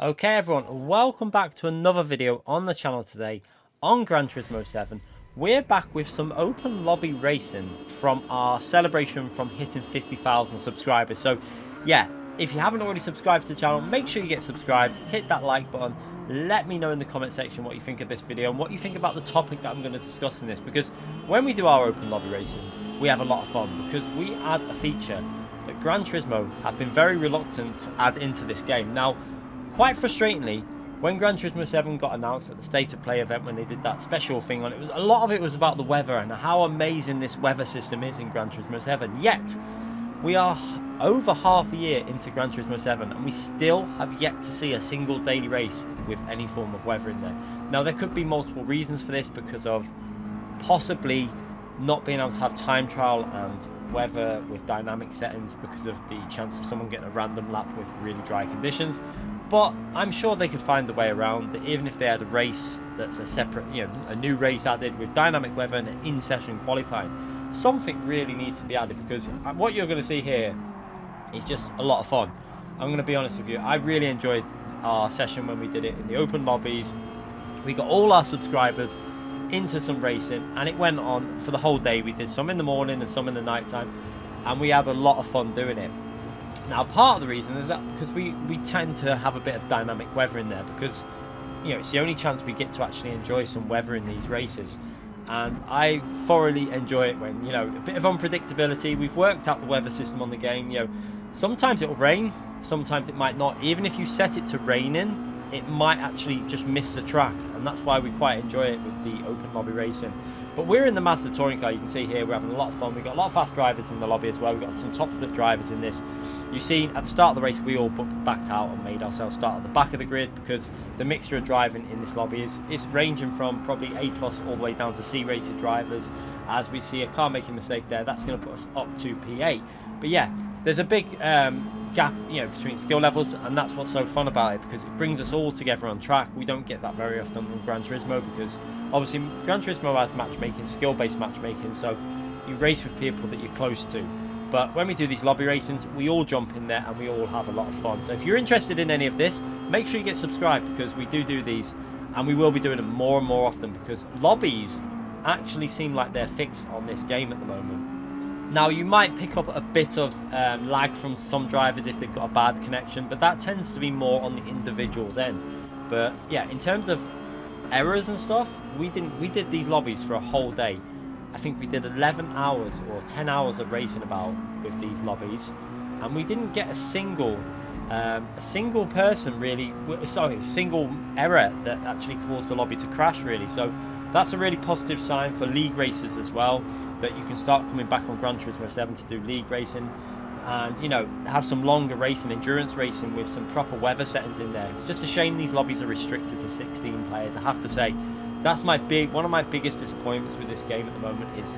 Okay everyone, welcome back to another video on the channel today on Gran Turismo 7. We're back with some open lobby racing from our celebration from hitting 50,000 subscribers. So yeah, if you haven't already subscribed to the channel, make sure you get subscribed, hit that like button, let me know in the comment section what you think of this video and what you think about the topic that I'm going to discuss in this, because when we do our open lobby racing, we have a lot of fun because we add a feature that Gran Turismo have been very reluctant to add into this game. Now, quite frustratingly, when Gran Turismo 7 got announced at the State of Play event, when they did that special thing on it, a lot of it was about the weather and how amazing this weather system is in Gran Turismo 7. Yet, we are over half a year into Gran Turismo 7 and we still have yet to see a single daily race with any form of weather in there. Now, there could be multiple reasons for this, because of possibly not being able to have time trial and weather with dynamic settings because of the chance of someone getting a random lap with really dry conditions. But I'm sure they could find a way around that, even if they had a race that's a separate, a new race added with dynamic weather and in-session qualifying. Something really needs to be added, because what you're going to see here is just a lot of fun. I'm going to be honest with you, I really enjoyed our session when we did it in the open lobbies. We got all our subscribers into some racing and it went on for the whole day. We did some in the morning and some in the night time, and we had a lot of fun doing it. Now, part of the reason is that because we tend to have a bit of dynamic weather in there, because it's the only chance we get to actually enjoy some weather in these races, and I thoroughly enjoy it when a bit of unpredictability. We've worked out the weather system on the game. Sometimes it'll rain, sometimes it might not. Even if you set it to raining, it might actually just miss the track, and that's why we quite enjoy it with the open lobby racing. But we're in the Mazda touring car. You can see here we're having a lot of fun. We've got a lot of fast drivers in the lobby as well. We've got some top split drivers in this. You've seen at the start of the race we all backed out and made ourselves start at the back of the grid, because the mixture of driving in this lobby is ranging from probably A+ all the way down to C rated drivers. As we see a car making a mistake there, that's going to put us up to P8. But yeah, there's a big gap between skill levels, and that's what's so fun about it, because it brings us all together on track. We don't get that very often on Gran Turismo, because obviously Gran Turismo has matchmaking, skill-based matchmaking, so you race with people that you're close to. But when we do these lobby racings, we all jump in there and we all have a lot of fun. So if you're interested in any of this, make sure you get subscribed, because we do these and we will be doing them more and more often, because lobbies actually seem like they're fixed on this game at the moment. Now, you might pick up a bit of lag from some drivers if they've got a bad connection, but that tends to be more on the individual's end. But yeah, in terms of errors and stuff, we did these lobbies for a whole day. I think we did 11 hours or 10 hours of racing about with these lobbies, and we didn't get a single person really, single error that actually caused the lobby to crash really. So that's a really positive sign for league races as well, that you can start coming back on Gran Turismo 7 to do league racing and have some longer racing, endurance racing with some proper weather settings in there. It's just a shame these lobbies are restricted to 16 players. I have to say, that's one of my biggest disappointments with this game at the moment, is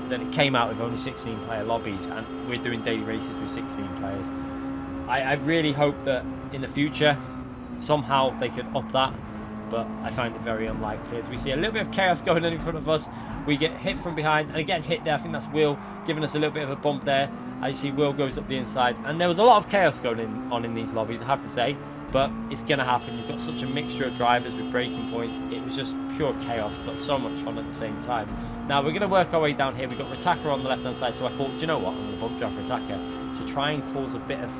that it came out with only 16 player lobbies and we're doing daily races with 16 players. I really hope that in the future somehow they could up that, but I find it very unlikely. As we see a little bit of chaos going on in front of us, we get hit from behind, and again hit there. I think that's Will giving us a little bit of a bump there. As you see, Will goes up the inside, and there was a lot of chaos going on in these lobbies, I have to say, but it's going to happen. You've got such a mixture of drivers with braking points. It was just pure chaos, but so much fun at the same time. Now we're going to work our way down here. We've got Ritaka on the left hand side, so I thought, do you know what, I'm going to bump drive Ritaka to try and cause a bit of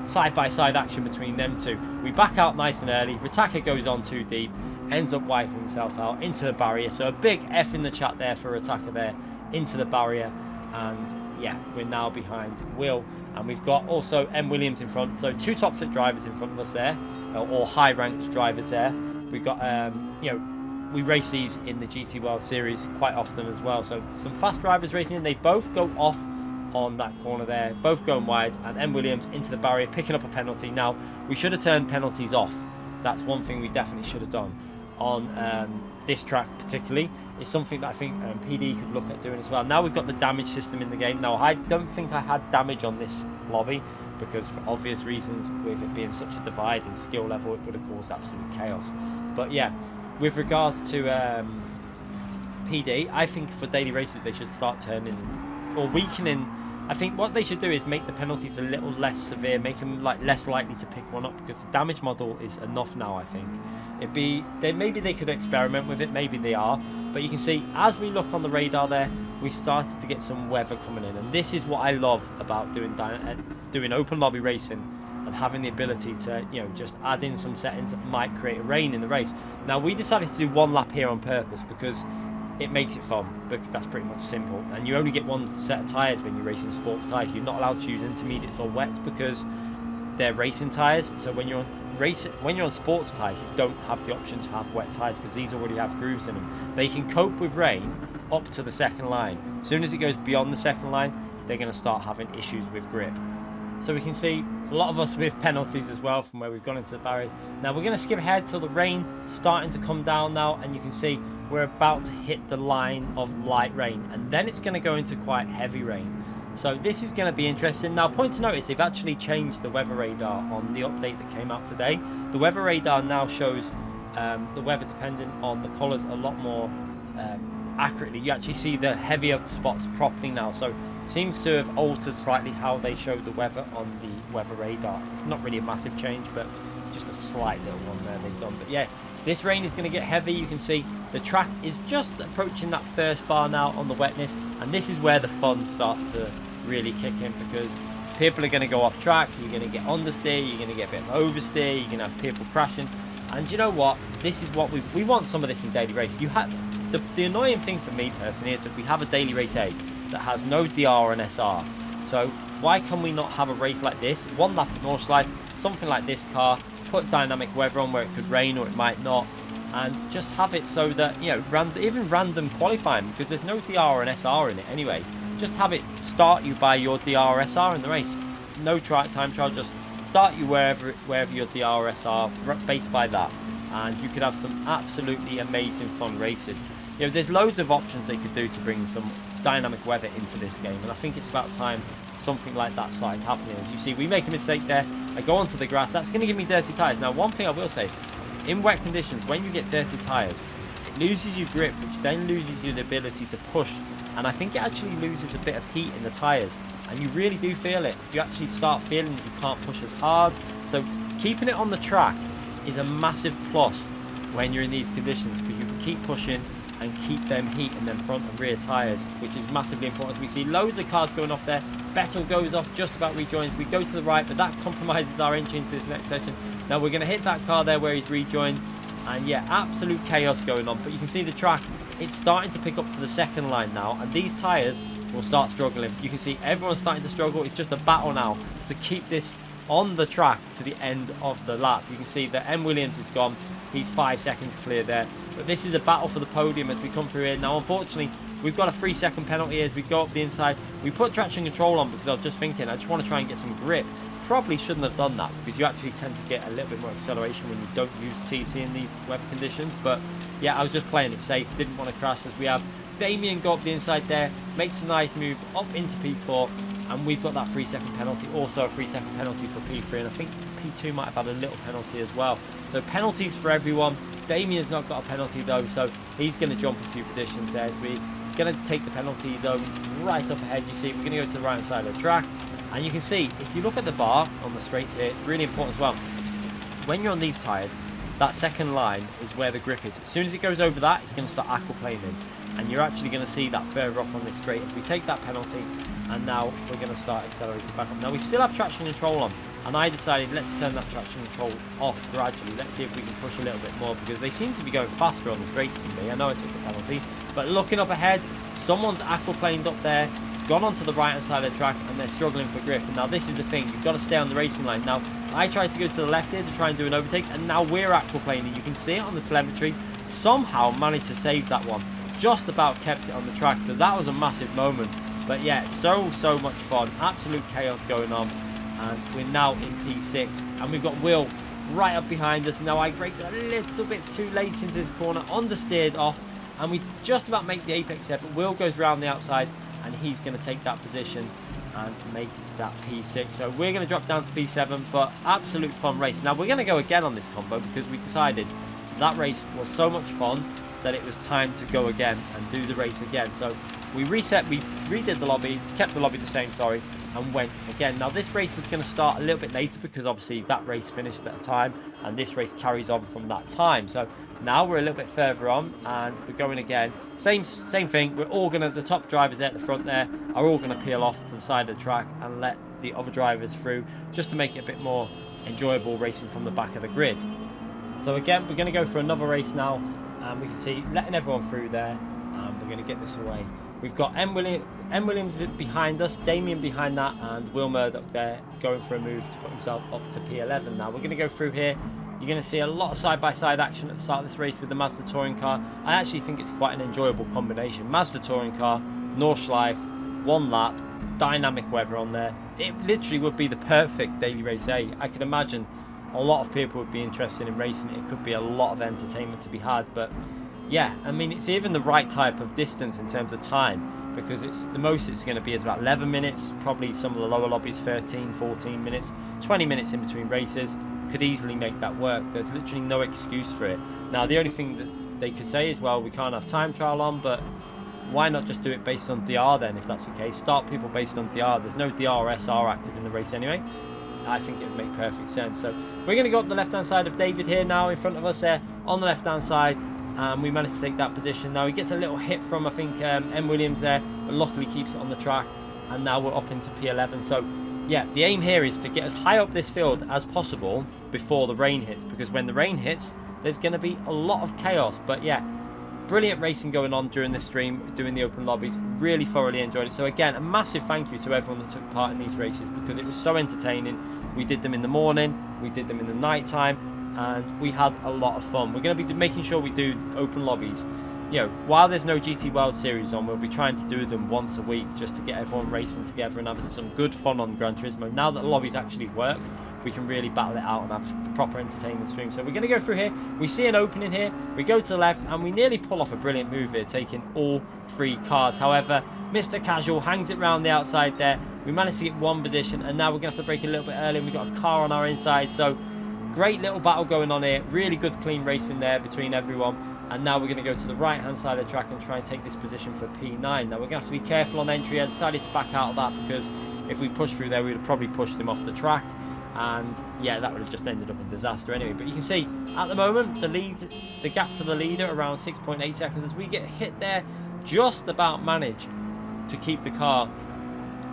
side-by-side action between them two. We back out nice and early. Ritaka goes on too deep, ends up wiping himself out into the barrier. So a big F in the chat there for Ritaka there, into the barrier. And yeah, we're now behind Will, and we've got also M. Williams in front. So two top split drivers in front of us there, or high-ranked drivers there. We've got we race these in the GT World Series quite often as well. So some fast drivers racing in. They both go off on that corner there, both going wide, and M. Williams into the barrier, picking up a penalty. Now, we should have turned penalties off. That's one thing we definitely should have done on this track particularly. It's something that I think PD could look at doing as well. Now we've got the damage system in the game. Now, I don't think I had damage on this lobby, because for obvious reasons, with it being such a divide in skill level, it would have caused absolute chaos. But yeah, with regards to PD, I think for daily races they should start turning or weakening I think what they should do is make the penalties a little less severe, make them like less likely to pick one up, because the damage model is enough now. I think maybe they could experiment with it, maybe they are, but you can see as we look on the radar there, we started to get some weather coming in, and this is what I love about doing open lobby racing and having the ability to, you know, just add in some settings that might create a rain in the race. Now we decided to do one lap here on purpose because it makes it fun, because that's pretty much simple, and you only get one set of tyres when you're racing sports tyres. You're not allowed to use intermediates or wets because they're racing tyres. So when you're on sports tyres, you don't have the option to have wet tyres because these already have grooves in them. They can cope with rain up to the second line. As soon as it goes beyond the second line, they're going to start having issues with grip. So we can see a lot of us with penalties as well from where we've gone into the barriers. Now we're going to skip ahead till the rain starting to come down now, and you can see we're about to hit the line of light rain, and then it's going to go into quite heavy rain. So this is going to be interesting. Now, point to notice, they've actually changed the weather radar on the update that came out today. The weather radar now shows the weather dependent on the colours a lot more accurately. You actually see the heavier spots properly now, so seems to have altered slightly how they showed the weather on the weather radar. It's not really a massive change, but just a slight little one there they've done. But yeah, this rain is going to get heavy. You can see the track is just approaching that first bar now on the wetness, and this is where the fun starts to really kick in, because people are going to go off track, you're going to get understeer, you're going to get a bit of oversteer, you're going to have people crashing. And you know what, this is what we want some of this in daily race. You have the annoying thing for me personally is that we have a daily race A that has no DR and SR. So why can we not have a race like this, one lap of Northside, something like this car, put dynamic weather on where it could rain or it might not, and just have it so that, you know, even random qualifying, because there's no DR and SR in it anyway. Just have it start you by your DR or SR in the race. No time trial, just start you wherever your DR or SR, based by that. And you could have some absolutely amazing fun races. You know, there's loads of options they could do to bring some dynamic weather into this game, and I think it's about time something like that started happening. As you see, we make a mistake there, I go onto the grass, that's going to give me dirty tyres. Now, one thing I will say is, in wet conditions, when you get dirty tyres, it loses your grip, which then loses you the ability to push, and I think it actually loses a bit of heat in the tyres, and you really do feel it. You actually start feeling that you can't push as hard, so keeping it on the track is a massive plus when you're in these conditions, because you can keep pushing and keep them heat in them front and rear tyres, which is massively important. As we see loads of cars going off there, Vettel goes off, just about rejoins, we go to the right, but that compromises our entry into this next session. Now we're going to hit that car there where he's rejoined, and yeah, absolute chaos going on. But you can see the track, it's starting to pick up to the second line now, and these tyres will start struggling. You can see everyone's starting to struggle. It's just a battle now to keep this on the track to the end of the lap. You can see that M. Williams is gone, he's 5 seconds clear there, but this is a battle for the podium as we come through here. Now unfortunately we've got a 3-second penalty as we go up the inside. We put traction control on because I was just thinking I just want to try and get some grip. Probably shouldn't have done that, because you actually tend to get a little bit more acceleration when you don't use TC in these weather conditions. But yeah, I was just playing it safe, didn't want to crash. As we have Damien go up the inside there, makes a nice move up into P4, and we've got that 3-second penalty, also a 3-second penalty for P3, and I think P2 might have had a little penalty as well. So penalties for everyone. Damien's not got a penalty though, so he's going to jump a few positions there. As we're going to take the penalty though right up ahead. You see we're going to go to the right hand side of the track, and you can see if you look at the bar on the straights here, it's really important as well. When you're on these tyres, that second line is where the grip is. As soon as it goes over that, it's going to start aquaplaning, and you're actually going to see that further up on this straight as we take that penalty. And now we're going to start accelerating back up. Now we still have traction control on, and I decided let's turn that traction control off gradually. Let's see if we can push a little bit more, because they seem to be going faster on the straights than me. I know I took the penalty, but looking up ahead, someone's aquaplaned up there, gone onto the right hand side of the track, and they're struggling for grip. And now this is the thing, you've got to stay on the racing line. Now I tried to go to the left here to try and do an overtake, and now we're aquaplaning. You can see it on the telemetry. Somehow managed to save that one, just about kept it on the track, so that was a massive moment. But yeah, so much fun, absolute chaos going on, and we're now in P6, and we've got Will right up behind us. Now I braked a little bit too late into this corner, understeered off, and we just about make the apex there, but Will goes round the outside, and he's going to take that position and make that P6. So we're going to drop down to P7, but absolute fun race. Now we're going to go again on this combo, because we decided that race was so much fun that it was time to go again and do the race again. So we reset, we redid the lobby, kept the lobby the same, sorry, and went again. Now this race was going to start a little bit later because obviously that race finished at a time and this race carries on from that time. So now we're a little bit further on and we're going again. Same thing. We're all going to, the top drivers there at the front there are all going to peel off to the side of the track and let the other drivers through, just to make it a bit more enjoyable racing from the back of the grid. So again, we're going to go for another race now, and we can see letting everyone through there, and we're going to get this away. We've got M. Williams behind us, Damien behind that, and Will Murdoch there going for a move to put himself up to P11. Now we're going to go through here. You're going to see a lot of side-by-side action at the start of this race with the Mazda touring car. I actually think it's quite an enjoyable combination. Mazda touring car, Nordschleife, one lap, dynamic weather on there. It literally would be the perfect daily race A. I could imagine a lot of people would be interested in racing it. It could be a lot of entertainment to be had, but yeah, I mean, it's even the right type of distance in terms of time, because it's the most it's going to be is about 11 minutes, probably some of the lower lobbies 13, 14 minutes, 20 minutes in between races. Could easily make that work. There's literally no excuse for it. Now the only thing that they could say is, well, we can't have time trial on, but why not just do it based on DR then, if that's the case? Start people based on DR. There's no DR SR active in the race anyway. I think it would make perfect sense. So we're going to go up the left-hand side of David here now, in front of us there, on the left-hand side. We managed to take that position. Now he gets a little hit from, I think, M. Williams there, but luckily keeps it on the track. And now we're up into P11. So yeah, the aim here is to get as high up this field as possible before the rain hits, because when the rain hits, there's going to be a lot of chaos. But yeah, brilliant racing going on during this stream, doing the open lobbies. Really thoroughly enjoyed it. So again, a massive thank you to everyone that took part in these races, because it was so entertaining. We did them in the morning, we did them in the night time, and we had a lot of fun. We're going to be making sure we do open lobbies. You know, while there's no GT World Series on, we'll be trying to do them once a week just to get everyone racing together and having some good fun on Gran Turismo. Now that the lobbies actually work, we can really battle it out and have a proper entertainment stream. So we're going to go through here. We see an opening here. We go to the left and we nearly pull off a brilliant move here, taking all three cars. However, Mr. Casual hangs it round the outside there. We managed to get one position, and now we're going to have to brake a little bit early. We've got a car on our inside. So great little battle going on here. Really good clean racing there between everyone. And now we're going to go to the right-hand side of the track and try and take this position for P9. Now we're going to have to be careful on entry. I decided to back out of that because if we push through there, we would have probably pushed him off the track. And yeah, that would have just ended up in disaster anyway. But you can see at the moment the gap to the leader around 6.8 seconds. As we get hit there, just about manage to keep the car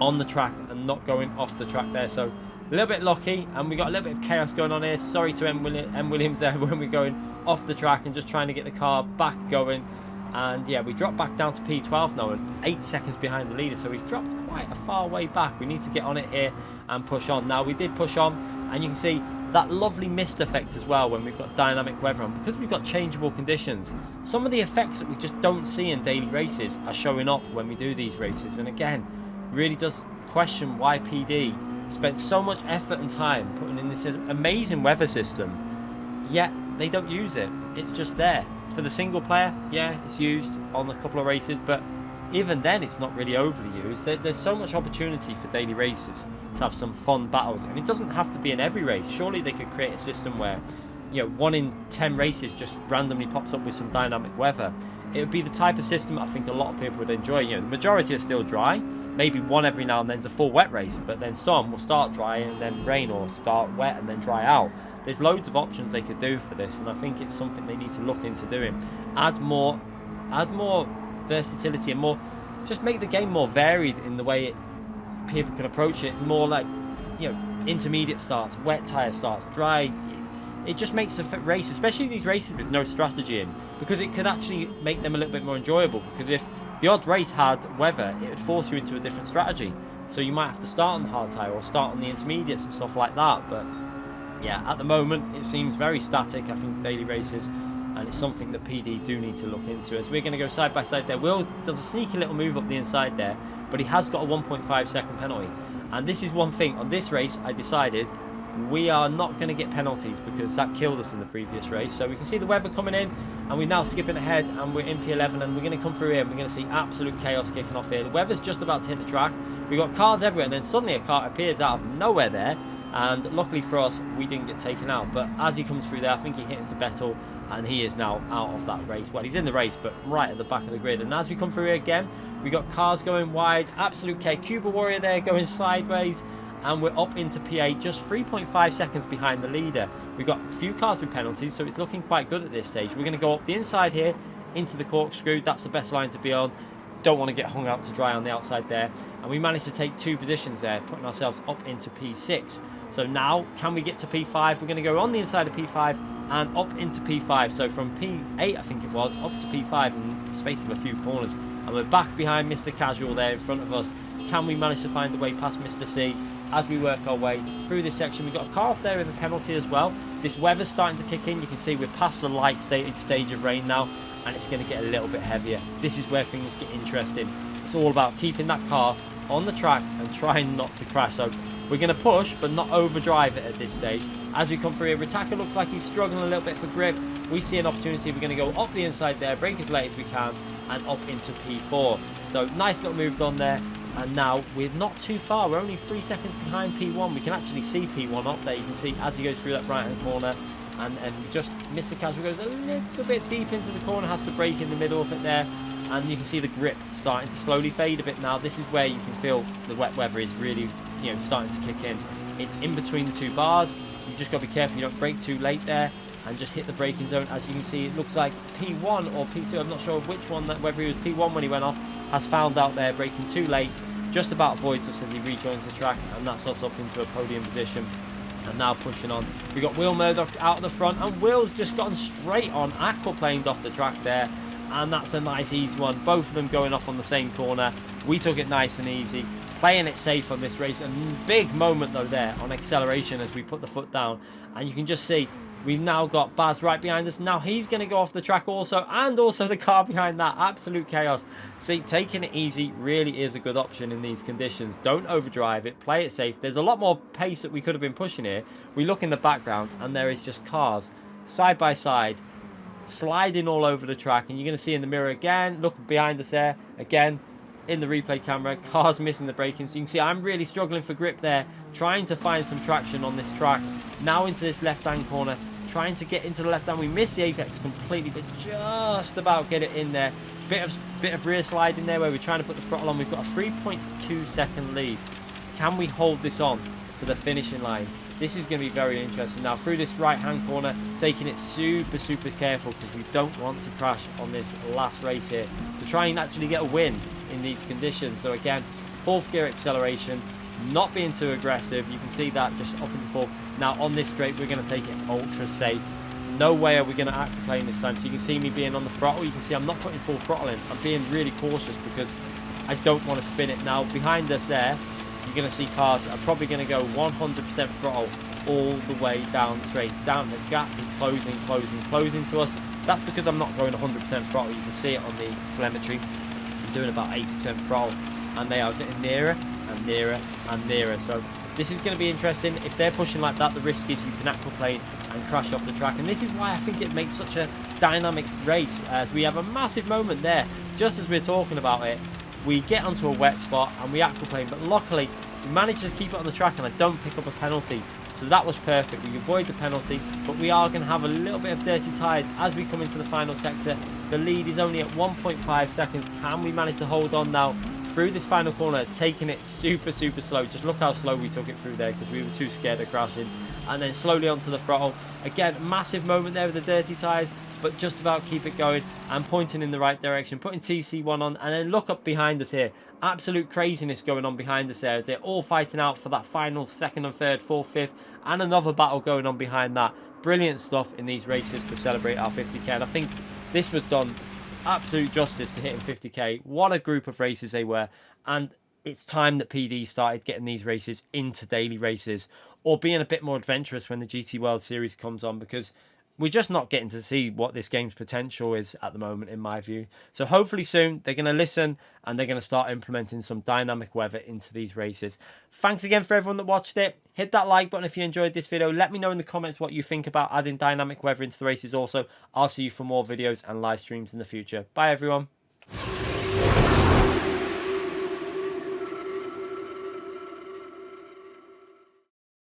on the track and not going off the track there. So a little bit lucky, and we got a little bit of chaos going on here. Sorry to M. Williams there when we're going off the track and just trying to get the car back going. And yeah, we dropped back down to P12 now and 8 seconds behind the leader. So we've dropped quite a far way back. We need to get on it here and push on. Now we did push on, and you can see that lovely mist effect as well when we've got dynamic weather on. Because we've got changeable conditions, some of the effects that we just don't see in daily races are showing up when we do these races. And again, really does question why PD spent so much effort and time putting in this amazing weather system, yet they don't use it. It's just there. For the single player, yeah, it's used on a couple of races, but even then it's not really overly used. There's so much opportunity for daily races to have some fun battles, and it doesn't have to be in every race. Surely they could create a system where, you know, 1 in 10 races just randomly pops up with some dynamic weather. It would be the type of system I think a lot of people would enjoy. You know, the majority are still dry. Maybe one every now and then is a full wet race, but then some will start dry and then rain, or start wet and then dry out. There's loads of options they could do for this, and I think it's something they need to look into doing. Add more versatility and more, just make the game more varied in the way people can approach it. More like, you know, intermediate starts, wet tyre starts, dry. It just makes a race, especially these races with no strategy in, because it could actually make them a little bit more enjoyable. Because if the odd race had weather, it would force you into a different strategy. So you might have to start on the hard tyre or start on the intermediates and stuff like that. But yeah, at the moment it seems very static, I think, daily races, and it's something that PD do need to look into. As we're going to go side by side there, Will does a sneaky little move up the inside there, but he has got a 1.5 second penalty. And this is one thing on this race I decided we are not going to get penalties, because that killed us in the previous race. So we can see the weather coming in, and we're now skipping ahead, and we're in P11, and we're going to come through here, and we're going to see absolute chaos kicking off here. The weather's just about to hit the track. We've got cars everywhere, and then suddenly a car appears out of nowhere there, And luckily for us, we didn't get taken out. But as he comes through there, I think he hit into Vettel, and he is now out of that race. Well, he's in the race, but right at the back of the grid. And as we come through here again, we got cars going wide. Absolute K. Cuba Warrior there going sideways. And we're up into P8, just 3.5 seconds behind the leader. We've got a few cars with penalties, so it's looking quite good at this stage. We're going to go up the inside here into the corkscrew. That's the best line to be on. Don't want to get hung out to dry on the outside there. And we managed to take 2 positions there, putting ourselves up into P6. So now, can we get to P5? We're going to go on the inside of P5 and up into P5. So from P8, I think it was, up to P5 in the space of a few corners. And we're back behind Mr. Casual there in front of us. Can we manage to find the way past Mr. C as we work our way through this section? We've got a car up there with a penalty as well. This weather's starting to kick in. You can see we're past the light stage of rain now, and it's going to get a little bit heavier. This is where things get interesting. It's all about keeping that car on the track and trying not to crash. So we're going to push, but not overdrive it at this stage. As we come through here, Ritaka looks like he's struggling a little bit for grip. We see an opportunity. We're going to go up the inside there, brake as late as we can, and up into P4. So nice little move done there. And now we're not too far. We're only 3 seconds behind P1. We can actually see P1 up there. You can see as he goes through that right-hand corner. And just Mr. Casual goes a little bit deep into the corner, has to brake in the middle of it there. And you can see the grip starting to slowly fade a bit now. This is where you can feel the wet weather is really, starting to kick in. It's in between the 2 bars. You've just got to be careful you don't brake too late there and just hit the braking zone. As you can see, it looks like P1 or P2, I'm not sure which one, whether he was P1 when he went off, has found out there, braking too late. Just about avoids us as he rejoins the track, and that's us up into a podium position. And now pushing on, we got Will Murdoch out of the front, and Will's just gotten straight on, aquaplaned off the track there, and that's a nice easy one. Both of them going off on the same corner. We took it nice and easy, playing it safe on this race. A big moment though there on acceleration as we put the foot down, and you can just see we've now got Baz right behind us. Now he's going to go off the track also, and also the car behind that. Absolute chaos. See, taking it easy really is a good option in these conditions. Don't overdrive it. Play it safe. There's a lot more pace that we could have been pushing here. We look in the background, and there is just cars side by side sliding all over the track. And you're going to see in the mirror again, look behind us there, again, in the replay camera, cars missing the braking. So you can see I'm really struggling for grip there, trying to find some traction on this track. Now into this left-hand corner, trying to get into the left hand. We missed the apex completely, but just about get it in there. Bit of rear slide in there where we're trying to put the throttle on. We've got a 3.2 second lead. Can we hold this on to the finishing line? This is going to be very interesting. Now through this right hand corner, taking it super careful because we don't want to crash on this last race here to try and actually get a win in these conditions. So again, 4th gear acceleration, not being too aggressive. You can see that just up into 4th. Now on this straight, we're going to take it ultra safe. No way are we going to aquaplane this time. So you can see me being on the throttle. You can see I'm not putting full throttle in. I'm being really cautious because I don't want to spin it. Now behind us there, you're going to see cars that are probably going to go 100% throttle all the way down the straight. Down the gap is closing to us. That's because I'm not going 100% throttle. You can see it on the telemetry. I'm doing about 80% throttle, and they are getting nearer and nearer and nearer. So this is going to be interesting. If they're pushing like that, the risk is you can aquaplane and crash off the track. And this is why I think it makes such a dynamic race, as we have a massive moment there. Just as we're talking about it, we get onto a wet spot and we aquaplane, but luckily we managed to keep it on the track and I don't pick up a penalty. So that was perfect. We avoid the penalty, but we are going to have a little bit of dirty tyres as we come into the final sector. The lead is only at 1.5 seconds. Can we manage to hold on now through this final corner, taking it super slow? Just look how slow we took it through there because we were too scared of crashing. And then slowly onto the throttle. Again, massive moment there with the dirty tyres, but just about keep it going and pointing in the right direction, putting TC1 on, and then look up behind us here. Absolute craziness going on behind us there as they're all fighting out for that final 2nd and 3rd, 4th, 5th, and another battle going on behind that. Brilliant stuff in these races to celebrate our 50k, and I think this was done absolute justice to hitting 50k. What a group of races they were, and it's time that PD started getting these races into daily races or being a bit more adventurous when the GT World Series comes on, because we're just not getting to see what this game's potential is at the moment, in my view. So hopefully soon they're going to listen and they're going to start implementing some dynamic weather into these races. Thanks again for everyone that watched it. Hit that like button if you enjoyed this video. Let me know in the comments what you think about adding dynamic weather into the races also. I'll see you for more videos and live streams in the future. Bye everyone.